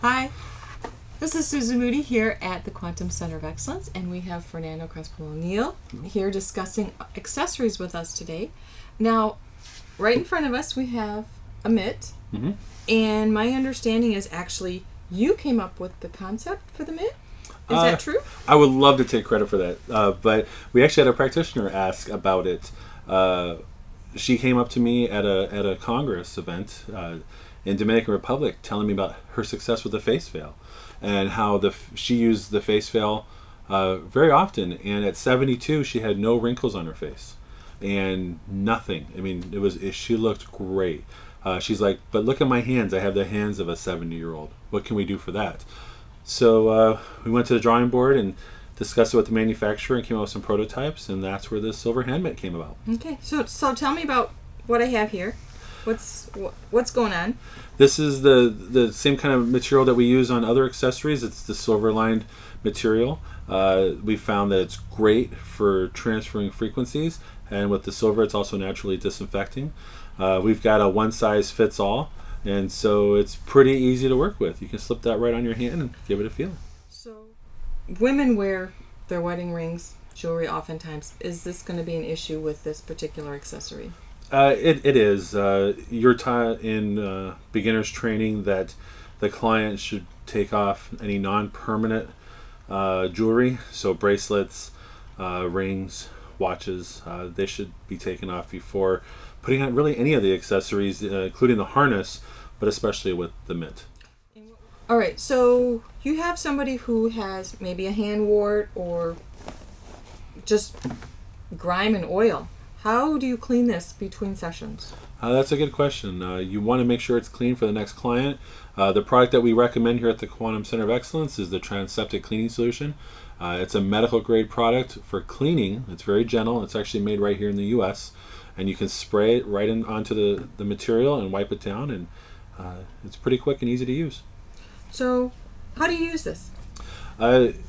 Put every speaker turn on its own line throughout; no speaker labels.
Hi, this is Susan Moody here at the Quantum Center of Excellence, and we have Fernando Crespo-O'Neill here discussing accessories with us today. Now, right in front of us we have a mitt, and my understanding is actually you came up with the concept for the mitt. Is that true?
I would love to take credit for that, but we actually had a practitioner ask about it. She came up to me at a Congress event in Dominican Republic, telling me about her success with the face veil, and how she used the face veil very often. And at 72, she had no wrinkles on her face and nothing. I mean, she looked great. She's like, but look at my hands. I have the hands of a 70-year-old. What can we do for that? So we went to the drawing board and discussed it with the manufacturer and came up with some prototypes, and that's where the Silver Hand Mitt came about.
Okay, so tell me about what I have here. What's going on?
This is the same kind of material that we use on other accessories. It's the silver-lined material. We found that it's great for transferring frequencies, and with the silver, it's also naturally disinfecting. We've got a one-size-fits-all, and so it's pretty easy to work with. You can slip that right on your hand and give it a feel. So,
women wear their wedding rings, jewelry oftentimes. Is this going to be an issue with this particular accessory?
It is. You're taught in beginner's training that the client should take off any non-permanent jewelry, so bracelets, rings, watches. They should be taken off before putting on really any of the accessories, including the harness, but especially with the mitt.
All right, so you have somebody who has maybe a hand wart or just grime and oil. How do you clean this between sessions?
That's a good question. You want to make sure it's clean for the next client. The product that we recommend here at the Quantum Center of Excellence is the Transeptic Cleaning Solution. It's a medical grade product for cleaning. It's very gentle. It's actually made right here in the U.S. And you can spray it right onto the material and wipe it down, and it's pretty quick and easy to use.
So how do you use this?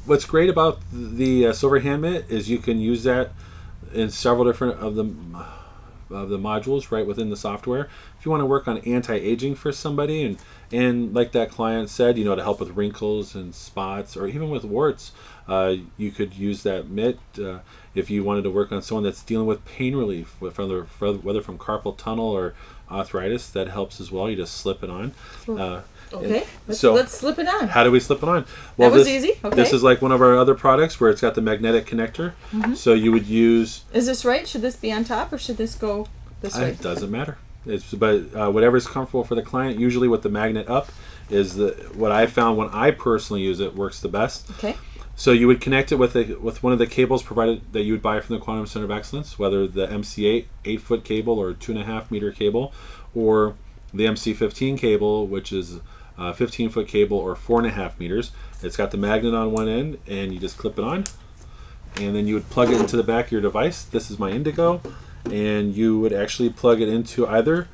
What's great about the Silver Hand Mitt is you can use that in several different of the modules right within the software. If you want to work on anti-aging for somebody, and like that client said, to help with wrinkles and spots, or even with warts, you could use that mitt. If you wanted to work on someone that's dealing with pain relief, whether from carpal tunnel or arthritis, that helps as well. You just slip it on.
Okay, let's slip it on.
How do we slip it on? Well,
that was easy. Okay.
This is like one of our other products where it's got the magnetic connector. So you would use...
Is this right? Should this be on top or should this go this way?
It doesn't matter. But whatever's comfortable for the client, usually with the magnet up, is what I found when I personally use it works the best.
Okay.
So you would connect it with one of the cables provided that you would buy from the Quantum Center of Excellence, whether the MC8 8-foot cable or 2.5 meter cable, or the MC15 cable, which is 15-foot cable or 4.5 meters. It's got the magnet on one end, and you just clip it on, and then you would plug it into the back of your device. This is my INDIGO, and you would actually plug it into either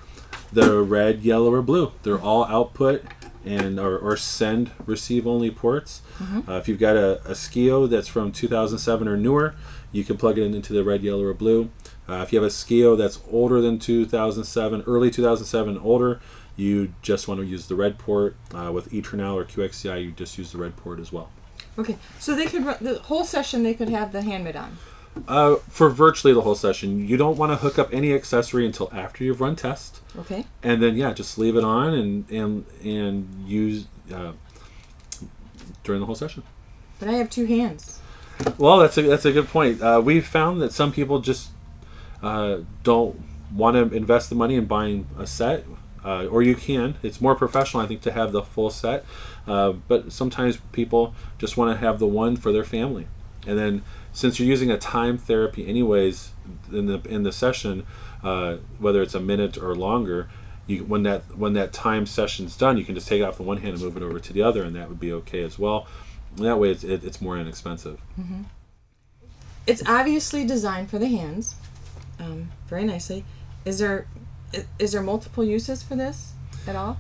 the red, yellow, or blue. They're all output and or send receive only ports. If you've got a SCIO that's from 2007 or newer, you can plug it into the red, yellow, or blue. If you have a SCIO that's older than 2007, early 2007 older, you just want to use the red port. With Eternale or QXCI, you just use the red port as well.
Okay, so they could the whole session. They could have the hand mitt on.
For virtually the whole session. You don't want to hook up any accessory until after you've run tests.
Okay.
And then just leave it on and use during the whole session.
But I have two hands.
Well, that's a good point. We've found that some people just don't want to invest the money in buying a set. Or you can. It's more professional, I think, to have the full set. But sometimes people just want to have the one for their family. And then, since you're using a time therapy anyways in the session, whether it's a minute or longer, when that time session's done, you can just take it off the one hand and move it over to the other, and that would be okay as well. And that way, it's more inexpensive.
It's obviously designed for the hands, very nicely. Is there multiple uses for this at all?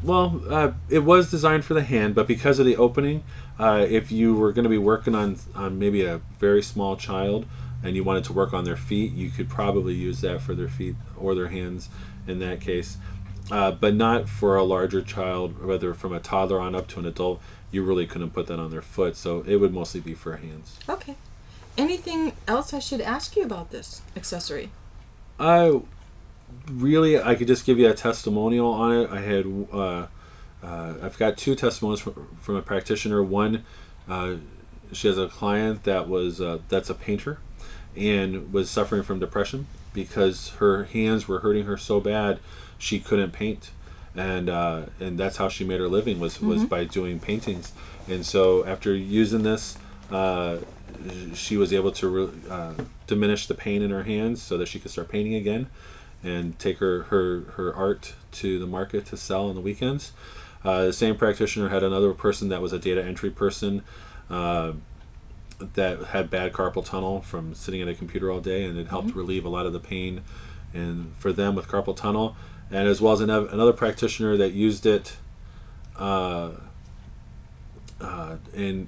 Well, it was designed for the hand, but because of the opening, if you were going to be working on maybe a very small child and you wanted to work on their feet, you could probably use that for their feet or their hands in that case. but not for a larger child, whether from a toddler on up to an adult. You really couldn't put that on their foot, so it would mostly be for hands.
Okay. Anything else I should ask you about this accessory?
I could just give you a testimonial on it. I had I've got 2 testimonials from a practitioner. One, she has a client that's a painter and was suffering from depression because her hands were hurting her so bad she couldn't paint, and that's how she made her living was by doing paintings. And so after using this, she was able to diminish the pain in her hands so that she could start painting again and take her art to the market to sell on the weekends. The same practitioner had another person that was a data entry person that had bad carpal tunnel from sitting at a computer all day, and it helped relieve a lot of the pain and for them with carpal tunnel. And as well as another practitioner that used it and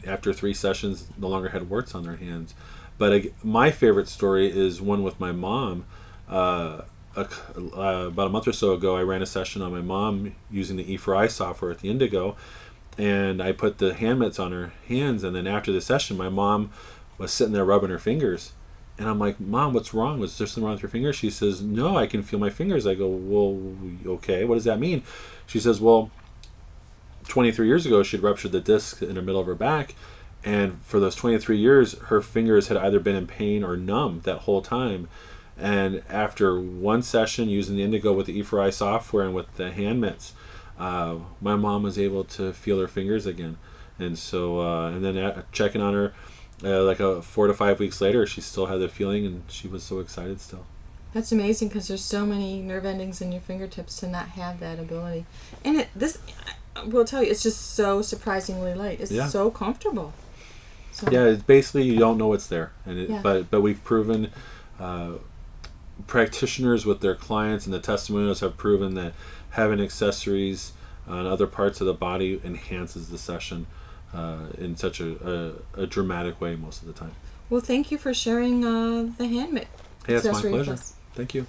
after 3 sessions no longer had warts on their hands. But my favorite story is one with my mom. About a month or so ago, I ran a session on my mom using the E4I software at the INDIGO, and I put the hand mitts on her hands, and then after the session, my mom was sitting there rubbing her fingers. And I'm like, Mom, what's wrong? Was there something wrong with your fingers? She says, no, I can feel my fingers. I go, well, okay, what does that mean? She says, well, 23 years ago, she'd ruptured the disc in the middle of her back, and for those 23 years, her fingers had either been in pain or numb that whole time. And after one session using the INDIGO with the E4I software and with the hand mitts, my mom was able to feel her fingers again. And so, and then checking on her, 4 to 5 weeks later, she still had the feeling, and she was so excited still.
That's amazing, because there's so many nerve endings in your fingertips to not have that ability. And I will tell you, it's just so surprisingly light. It's so comfortable. So,
yeah, it's basically you don't know it's there, and but we've proven. Practitioners with their clients and the testimonials have proven that having accessories on other parts of the body enhances the session in such a dramatic way most of the time.
Well, thank you for sharing the hand mitt
Hey, it's my
accessory with
pleasure.
us.
Thank you.